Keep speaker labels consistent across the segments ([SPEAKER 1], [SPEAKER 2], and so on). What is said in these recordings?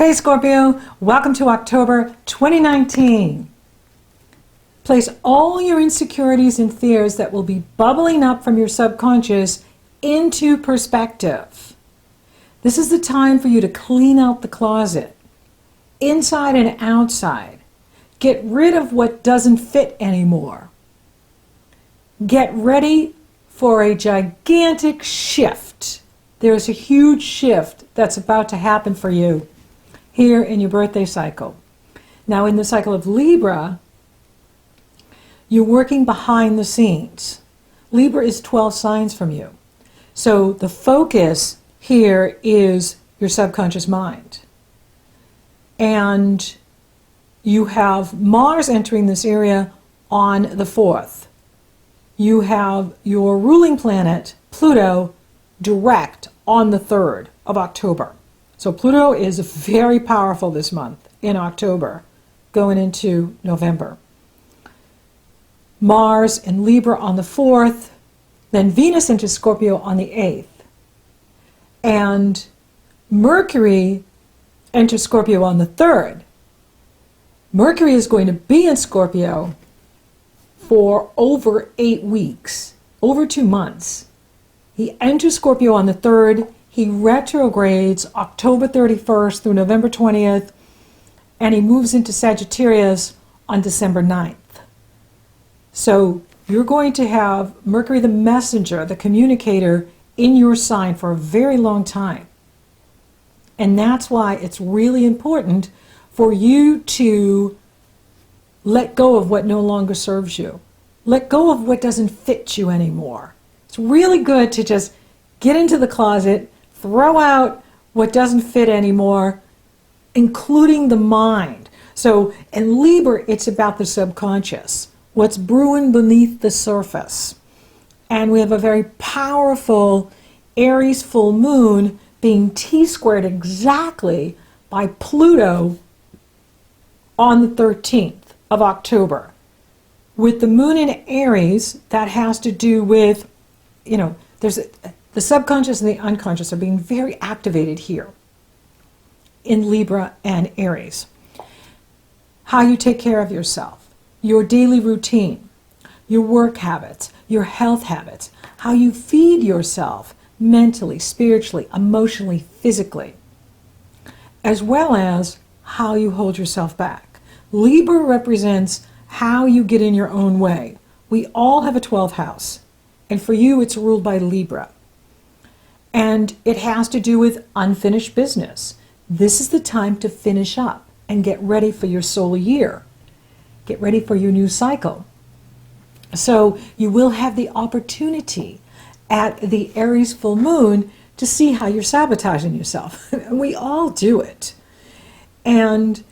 [SPEAKER 1] Hey Scorpio, welcome to October 2019. Place all your insecurities and fears that will be bubbling up from your subconscious into perspective. This is the time for you to clean out the closet, inside and outside. Get rid of what doesn't fit anymore. Get ready for a gigantic shift. There's a huge shift that's about to happen for you here in your birthday cycle. Now, in the cycle of Libra, you're working behind the scenes. Libra is 12 signs from you. So the focus here is your subconscious mind. And you have Mars entering this area on the 4th. You have your ruling planet, Pluto, direct on the 3rd of October. So Pluto is very powerful this month in October, going into November. Mars in Libra on the 4th, then Venus into Scorpio on the 8th. And Mercury enters Scorpio on the 3rd. Mercury is going to be in Scorpio for over 8 weeks, over 2 months. He enters Scorpio on the 3rd. He retrogrades October 31st through November 20th, and he moves into Sagittarius on December 9th. So you're going to have Mercury the messenger, the communicator, in your sign for a very long time. And that's why it's really important for you to let go of what no longer serves you. Let go of what doesn't fit you anymore. It's really good to just get into the closet, throw out what doesn't fit anymore, including the mind. So in Libra, it's about the subconscious, what's brewing beneath the surface. And we have a very powerful Aries full moon being T-squared exactly by Pluto on the 13th of October. With the moon in Aries, that has to do with, the subconscious and the unconscious are being very activated here in Libra and Aries. How you take care of yourself, your daily routine, your work habits, your health habits, how you feed yourself mentally, spiritually, emotionally, physically, as well as how you hold yourself back. Libra represents how you get in your own way. We all have a 12th house, and for you it's ruled by Libra. And it has to do with unfinished business. This is the time to finish up and get ready for your solar year. Get ready for your new cycle. So you will have the opportunity at the Aries full moon to see how you're sabotaging yourself. We all do it. But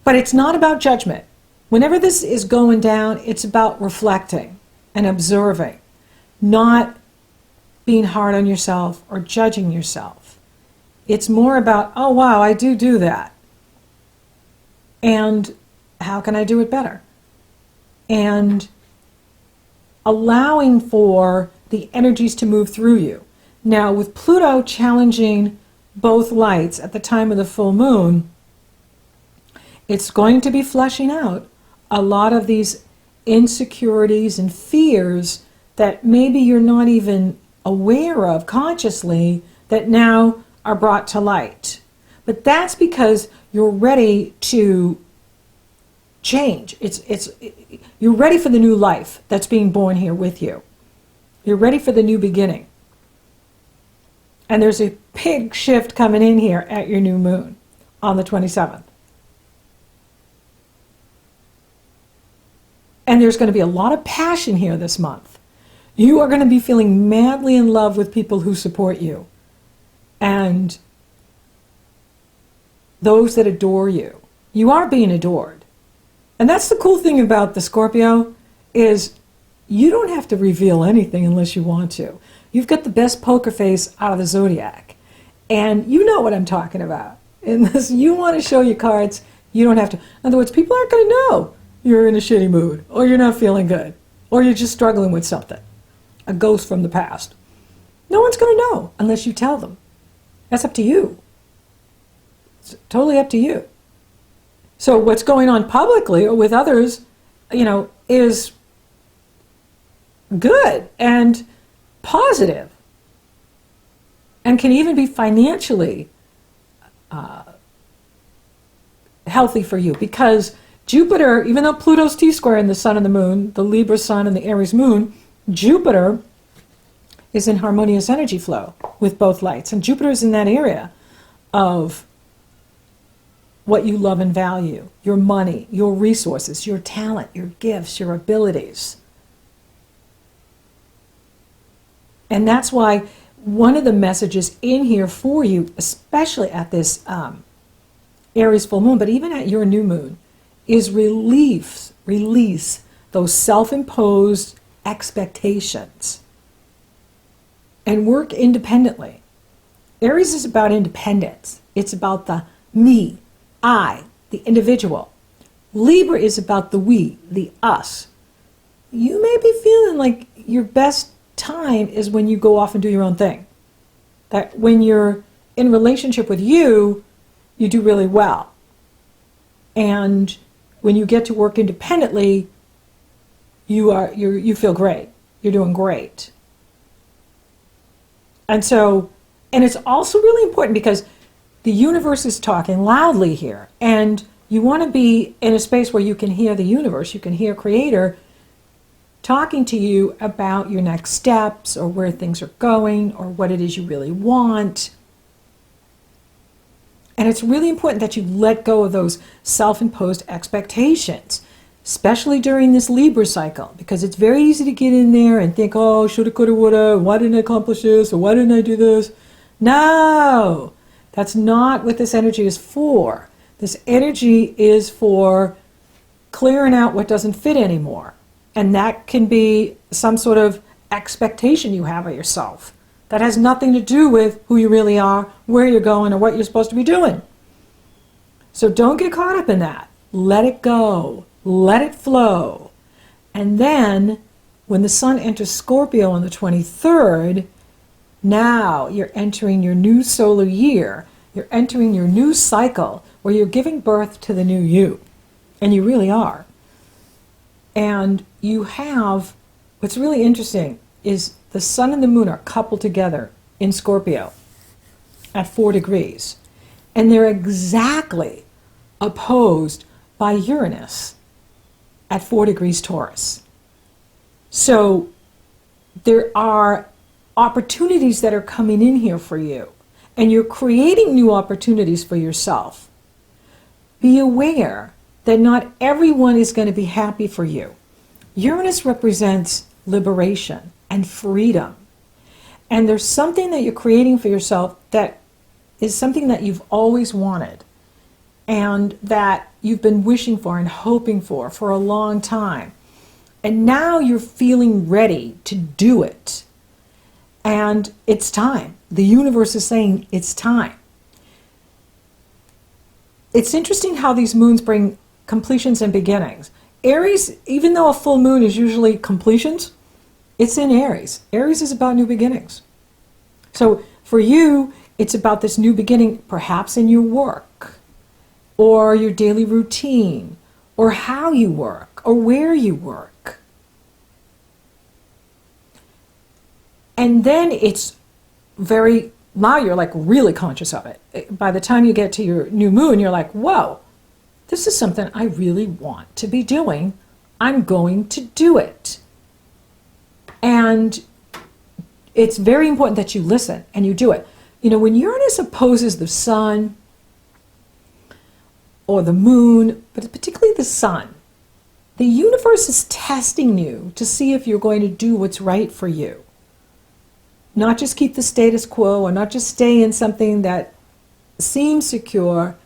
[SPEAKER 1] it's not about judgment. Whenever this is going down, it's about reflecting and observing, not being hard on yourself or judging yourself. It's more about, oh wow, I do that. And how can I do it better? And allowing for the energies to move through you. Now, with Pluto challenging both lights at the time of the full moon, it's going to be fleshing out a lot of these insecurities and fears that maybe you're not even aware of consciously that now are brought to light. But that's because you're ready to change. You're ready for the new life that's being born here with you. You're ready for the new beginning. And there's a big shift coming in here at your new moon on the 27th. And there's going to be a lot of passion here this month. You are going to be feeling madly in love with people who support you and those that adore you. You are being adored. And that's the cool thing about the Scorpio is you don't have to reveal anything unless you want to. You've got the best poker face out of the zodiac. And you know what I'm talking about. Unless you want to show your cards, you don't have to. In other words, people aren't going to know you're in a shitty mood or you're not feeling good or you're just struggling with something. A ghost from the past. No one's going to know unless you tell them. That's up to you. It's totally up to you. So what's going on publicly or with others, is good and positive and can even be financially healthy for you, because Jupiter, even though Pluto's T-squaring the sun and the moon, the Libra sun and the Aries moon, Jupiter is in harmonious energy flow with both lights. And Jupiter is in that area of what you love and value, your money, your resources, your talent, your gifts, your abilities. And that's why one of the messages in here for you, especially at this Aries full moon, but even at your new moon, is release those self-imposed expectations and work independently. Aries is about independence. It's about the me, I, the individual. Libra is about the we, the us. You may be feeling like your best time is when you go off and do your own thing. That when you're in relationship with you, you do really well. And when you get to work independently, you feel great. You're doing great. And it's also really important because the universe is talking loudly here, and you want to be in a space where you can hear the universe, you can hear Creator talking to you about your next steps or where things are going or what it is you really want. And it's really important that you let go of those self-imposed expectations, especially during this Libra cycle, because it's very easy to get in there and think, oh, shoulda, coulda, woulda, why didn't I accomplish this, or why didn't I do this? No, that's not what this energy is for. This energy is for clearing out what doesn't fit anymore. And that can be some sort of expectation you have of yourself that has nothing to do with who you really are, where you're going, or what you're supposed to be doing. So don't get caught up in that. Let it go. Let it flow. And then when the sun enters Scorpio on the 23rd, now you're entering your new solar year. You're entering your new cycle where you're giving birth to the new you. And you really are. And you have, what's really interesting is the sun and the moon are coupled together in Scorpio at 4 degrees. And they're exactly opposed by Uranus at 4 degrees Taurus. So there are opportunities that are coming in here for you, and you're creating new opportunities for yourself. Be aware that not everyone is going to be happy for you. Uranus represents liberation and freedom. And there's something that you're creating for yourself that is something that you've always wanted and that you've been wishing for and hoping for a long time. And now you're feeling ready to do it. And it's time. The universe is saying it's time. It's interesting how these moons bring completions and beginnings. Aries, even though a full moon is usually completions, it's in Aries. Aries is about new beginnings. So for you, it's about this new beginning, perhaps in your work, or your daily routine, or how you work, or where you work. And then it's now you're like really conscious of it. By the time you get to your new moon, you're like, whoa, this is something I really want to be doing. I'm going to do it. And it's very important that you listen and you do it. You know, when Uranus opposes the sun or the moon, but particularly the sun, the universe is testing you to see if you're going to do what's right for you. Not just keep the status quo or not just stay in something that seems secure,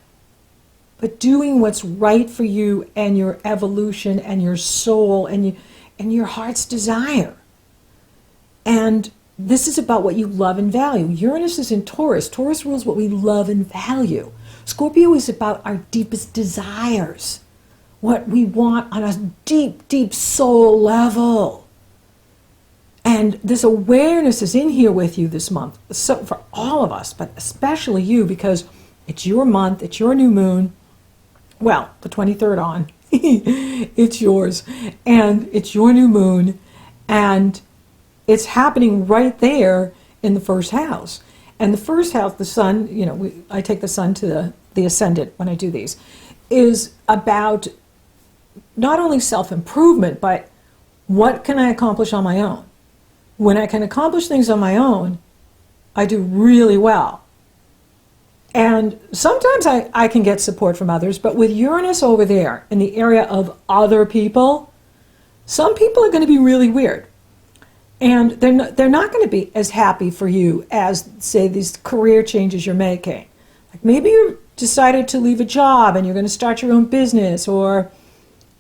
[SPEAKER 1] but doing what's right for you and your evolution and your soul and your heart's desire. And this is about what you love and value. Uranus is in Taurus. Taurus rules what we love and value. Scorpio is about our deepest desires, what we want on a deep, deep soul level. And this awareness is in here with you this month. So for all of us, but especially you, because It's your month. It's your new moon. Well, the 23rd on. It's yours. And it's your new moon. And it's happening right there in the first house. And the first house, the sun, I take the sun to the ascendant when I do these, is about not only self-improvement, but what can I accomplish on my own? When I can accomplish things on my own, I do really well. And sometimes I can get support from others, but with Uranus over there in the area of other people, some people are going to be really weird. And they're not going to be as happy for you as, say, these career changes you're making. Like maybe you decided to leave a job and you're going to start your own business, or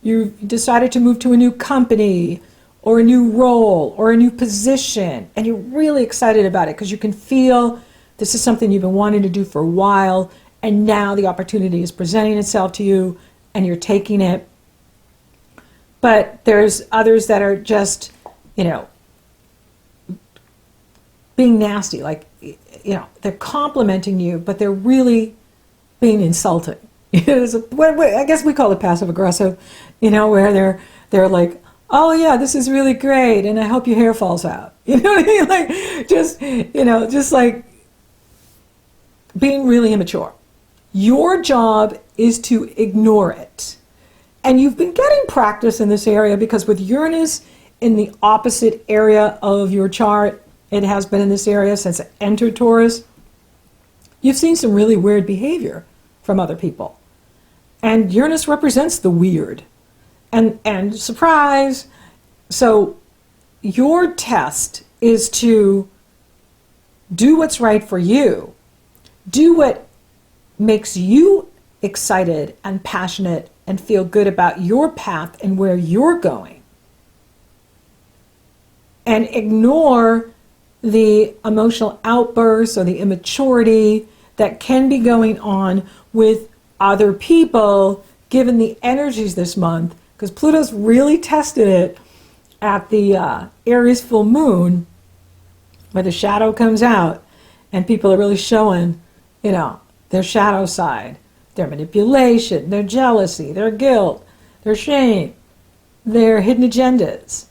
[SPEAKER 1] you decided to move to a new company or a new role or a new position, and you're really excited about it because you can feel this is something you've been wanting to do for a while, and now the opportunity is presenting itself to you and you're taking it. But there's others that are just, being nasty, like, they're complimenting you, but they're really being insulting. I guess we call it passive aggressive, where they're like, oh yeah, this is really great, and I hope your hair falls out. You know what I mean? Like, just like being really immature. Your job is to ignore it. And you've been getting practice in this area because with Uranus in the opposite area of your chart, it has been in this area since it entered Taurus, you've seen some really weird behavior from other people. And Uranus represents the weird. And surprise, so your test is to do what's right for you. Do what makes you excited and passionate and feel good about your path and where you're going. And ignore the emotional outbursts or the immaturity that can be going on with other people given the energies this month, because Pluto's really tested it at the Aries full moon, where the shadow comes out and people are really showing, their shadow side, their manipulation, their jealousy, their guilt, their shame, their hidden agendas.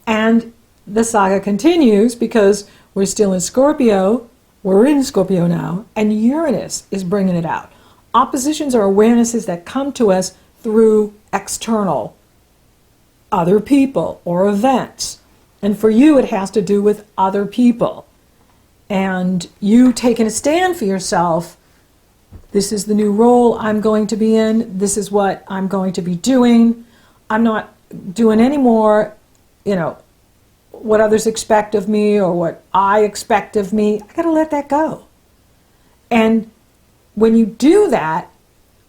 [SPEAKER 1] And the saga continues because we're still in Scorpio. We're in Scorpio now, and Uranus is bringing it out. Oppositions are awarenesses that come to us through external, other people or events. And for you, it has to do with other people. And you taking a stand for yourself. This is the new role I'm going to be in. This is what I'm going to be doing. I'm not doing any more, what others expect of me or what I expect of me. I got to let that go. And when you do that,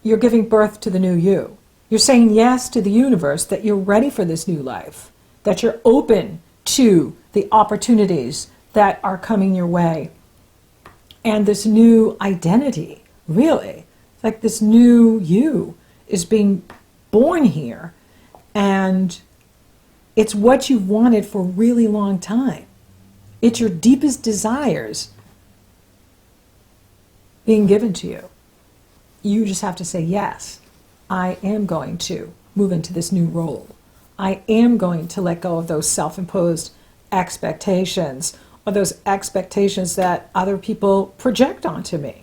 [SPEAKER 1] you're giving birth to the new you. You're saying yes to the universe, that you're ready for this new life, that you're open to the opportunities that are coming your way. And this new identity, really, like this new you is being born here. And it's what you've wanted for a really long time. It's your deepest desires being given to you. You just have to say, yes, I am going to move into this new role. I am going to let go of those self-imposed expectations or those expectations that other people project onto me.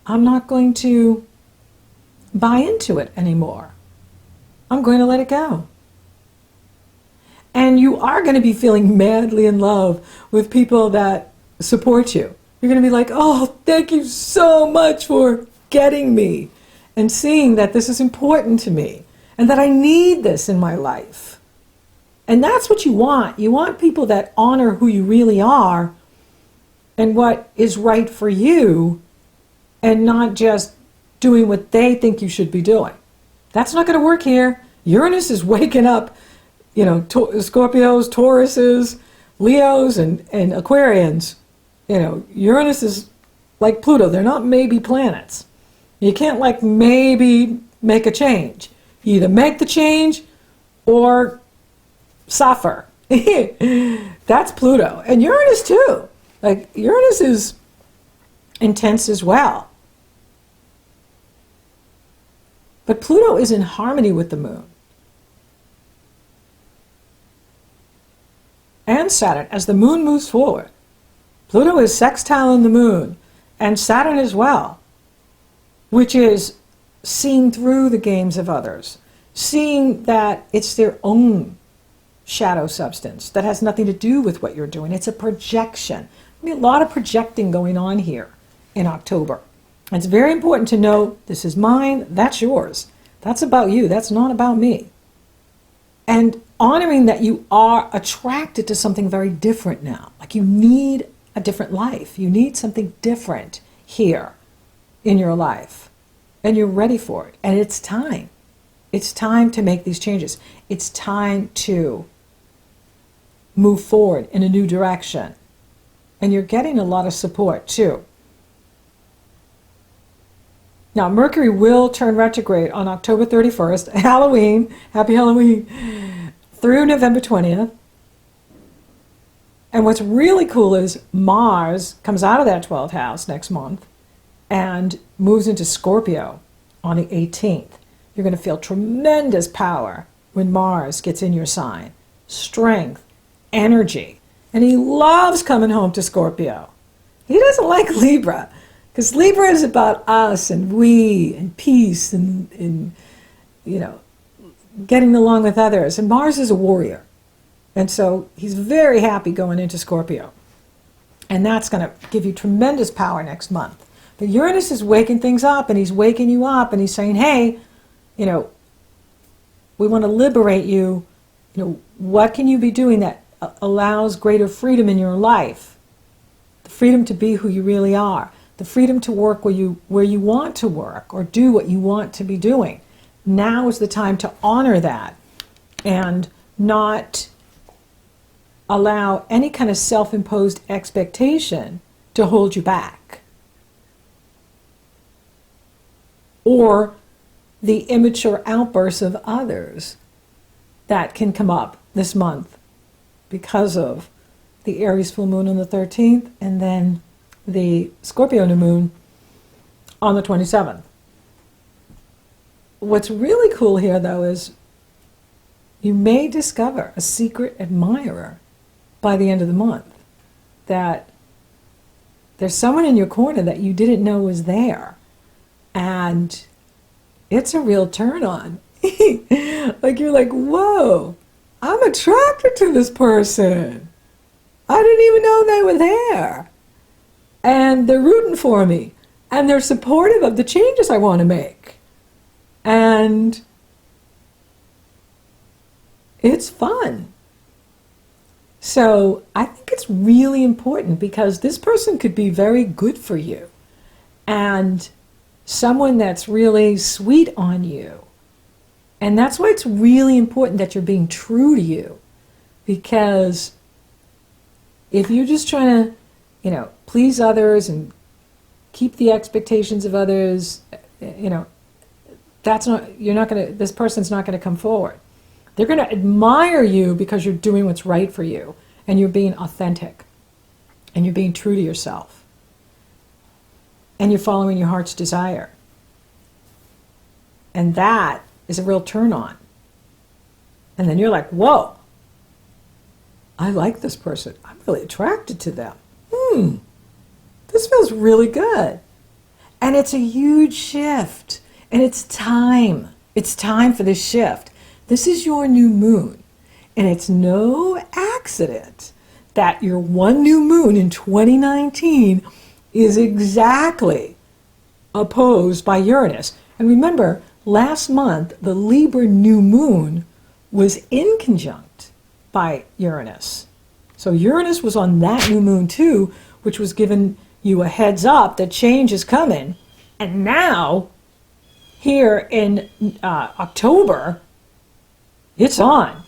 [SPEAKER 1] I'm not going to buy into it anymore. I'm going to let it go. And you are going to be feeling madly in love with people that support you. You're going to be like, oh, thank you so much for getting me and seeing that this is important to me and that I need this in my life. And that's what you want. You want people that honor who you really are and what is right for you, and not just doing what they think you should be doing. That's not going to work here. Uranus is waking up, Scorpios, Tauruses, Leos, and Aquarians. Uranus is like Pluto. They're not maybe planets. You can't maybe make a change. You either make the change or suffer. That's Pluto. And Uranus too. Uranus is intense as well. But Pluto is in harmony with the moon and Saturn as the moon moves forward. Pluto is sextile in the moon and Saturn as well, which is seeing through the games of others, seeing that it's their own shadow substance that has nothing to do with what you're doing. It's a projection. I mean, a lot of projecting going on here in October. It's very important to know this is mine, that's yours. That's about you, that's not about me. And honoring that you are attracted to something very different now. Like you need a different life. You need something different here in your life. And you're ready for it. And it's time. It's time to make these changes. It's time to move forward in a new direction. And you're getting a lot of support too. Now, Mercury will turn retrograde on October 31st, Halloween, happy Halloween, through November 20th. And what's really cool is Mars comes out of that 12th house next month and moves into Scorpio on the 18th. You're going to feel tremendous power when Mars gets in your sign. Strength, energy. And he loves coming home to Scorpio. He doesn't like Libra, because Libra is about us and we and peace and you know, getting along with others. And Mars is a warrior. And so he's very happy going into Scorpio. And that's going to give you tremendous power next month. But Uranus is waking things up, and he's waking you up, and he's saying, hey, you know, we want to liberate you. You know, what can you be doing that allows greater freedom in your life? The freedom to be who you really are. The freedom to work where you want to work or do what you want to be doing. Now is the time to honor that and not allow any kind of self-imposed expectation to hold you back. Or the immature outbursts of others that can come up this month because of the Aries full moon on the 13th and then the Scorpio new moon on the 27th. What's really cool here, though, is you may discover a secret admirer by the end of the month. That there's someone in your corner that you didn't know was there. And it's a real turn on. Like you're like, whoa, I'm attracted to this person. I didn't even know they were there. And they're rooting for me. And they're supportive of the changes I want to make. And it's fun. So I think it's really important because this person could be very good for you. And someone that's really sweet on you. And that's why it's really important that you're being true to you. Because if you're just trying to, you know, please others and keep the expectations of others, you know, that's not, you're not going to, this person's not going to come forward. They're going to admire you because you're doing what's right for you and you're being authentic and you're being true to yourself and you're following your heart's desire. And that is a real turn on. And then you're like, whoa, I like this person. I'm really attracted to them. This feels really good. And it's a huge shift. And it's time. It's time for this shift. This is your new moon. And it's no accident that your one new moon in 2019 is exactly opposed by Uranus. And remember, last month, the Libra new moon was in conjunct by Uranus. So Uranus was on that new moon too, which was giving you a heads up that change is coming. And now, here in October, it's on.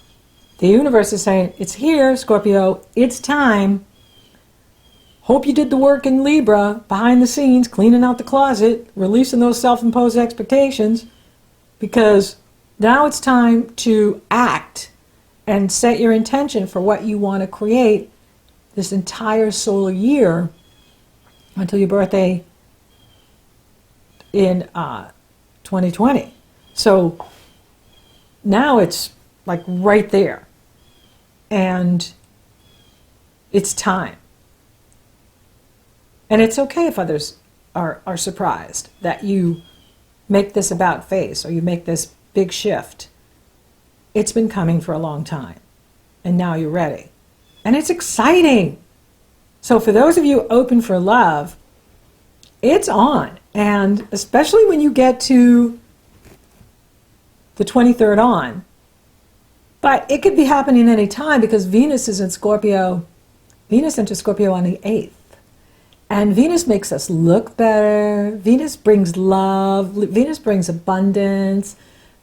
[SPEAKER 1] The universe is saying, it's here, Scorpio, it's time. Hope you did the work in Libra, behind the scenes, cleaning out the closet, releasing those self-imposed expectations, because now it's time to act and set your intention for what you want to create this entire solar year until your birthday in 2020. So now it's like right there. And it's time. And it's okay if others are surprised that you make this about face or you make this big shift. It's been coming for a long time. And now you're ready. And it's exciting. So for those of you open for love, it's on. And especially when you get to the 23rd on. But it could be happening any time because Venus is in Scorpio. Venus enters Scorpio on the 8th. And Venus makes us look better. Venus brings love. Venus brings abundance.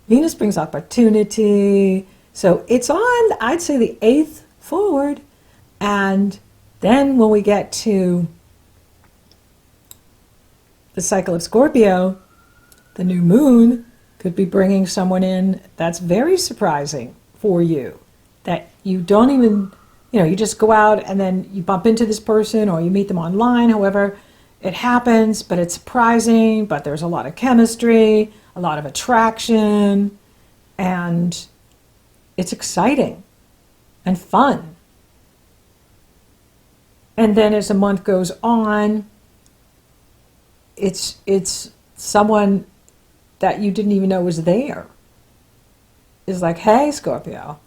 [SPEAKER 1] Venus brings opportunity. So it's on, I'd say, the 8th forward. And then when we get to the cycle of Scorpio, the new moon could be bringing someone in that's very surprising for you, that you don't even, you just go out and then you bump into this person or you meet them online, however it happens, but it's surprising, but there's a lot of chemistry, a lot of attraction, and it's exciting and fun. And then as the month goes on, it's someone that you didn't even know was there. It's like, hey, Scorpio.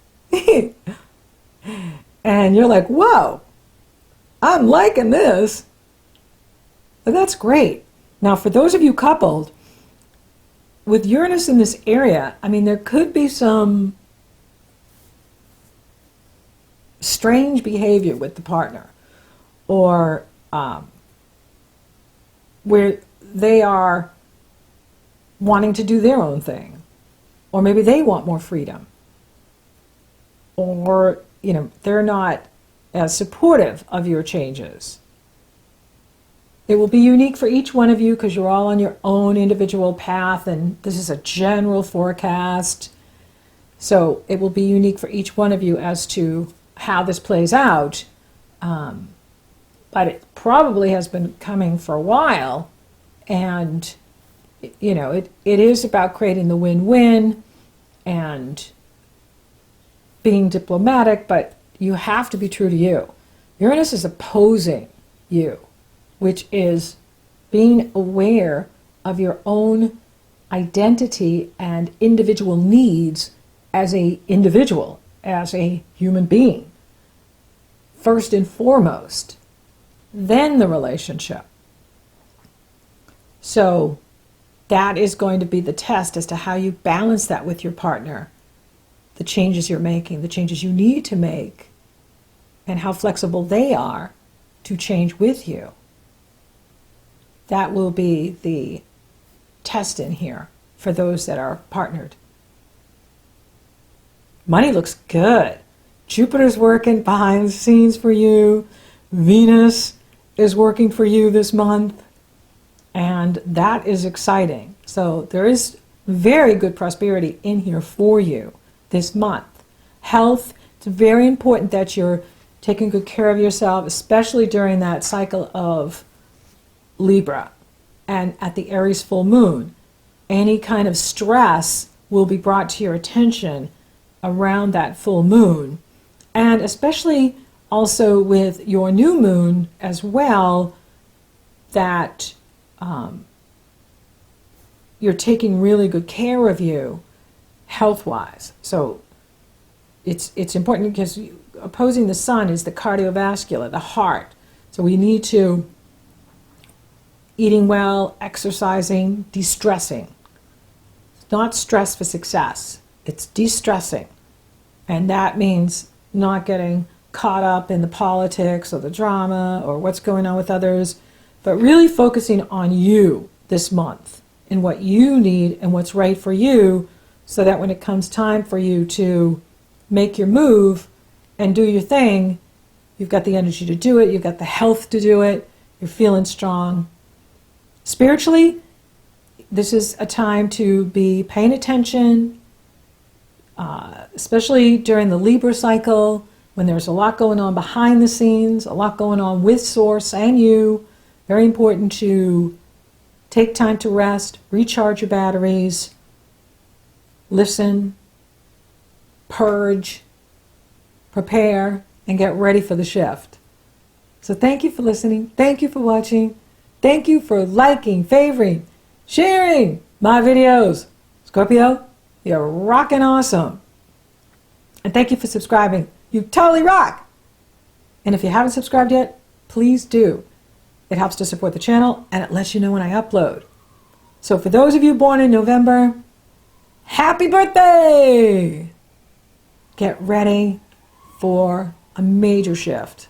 [SPEAKER 1] And you're like, whoa, I'm liking this. But that's great. Now, for those of you coupled, with Uranus in this area, I mean, there could be some strange behavior with the partner, or where they are wanting to do their own thing, or maybe they want more freedom, or they're not as supportive of your changes. It will be unique for each one of you because you're all on your own individual path, and this is a general forecast. So it will be unique for each one of you as to how this plays out. But it probably has been coming for a while, and it is about creating the win-win and being diplomatic, but you have to be true to you. Uranus is opposing you, which is being aware of your own identity and individual needs as an individual, as a human being. First and foremost, then the relationship. So that is going to be the test as to how you balance that with your partner, the changes you're making, the changes you need to make, and how flexible they are to change with you. That will be the test in here for those that are partnered. Money looks good. Jupiter's working behind the scenes for you. Venus is working for you this month. And that is exciting. So there is very good prosperity in here for you this month. Health, it's very important that you're taking good care of yourself, especially during that cycle of Libra and at the Aries full moon. Any kind of stress will be brought to your attention around that full moon. And especially also with your new moon as well, that you're taking really good care of you health-wise. So it's important because opposing the sun is the cardiovascular, the heart. So we need to eating well, exercising, de-stressing. It's not stress for success. It's de-stressing. And that means not getting caught up in the politics or the drama or what's going on with others, but really focusing on you this month and what you need and what's right for you, so that when it comes time for you to make your move and do your thing, you've got the energy to do it, you've got the health to do it, you're feeling strong. Spiritually, this is a time to be paying attention, especially during the Libra cycle, when there's a lot going on behind the scenes, a lot going on with Source and you. Very important to take time to rest, recharge your batteries, listen, purge, prepare, and get ready for the shift. So thank you for listening. Thank you for watching. Thank you for liking, favoring, sharing my videos. Scorpio, you're rocking awesome. And thank you for subscribing. You totally rock. And if you haven't subscribed yet, please do. It helps to support the channel and it lets you know when I upload. So for those of you born in November, happy birthday! Get ready for a major shift.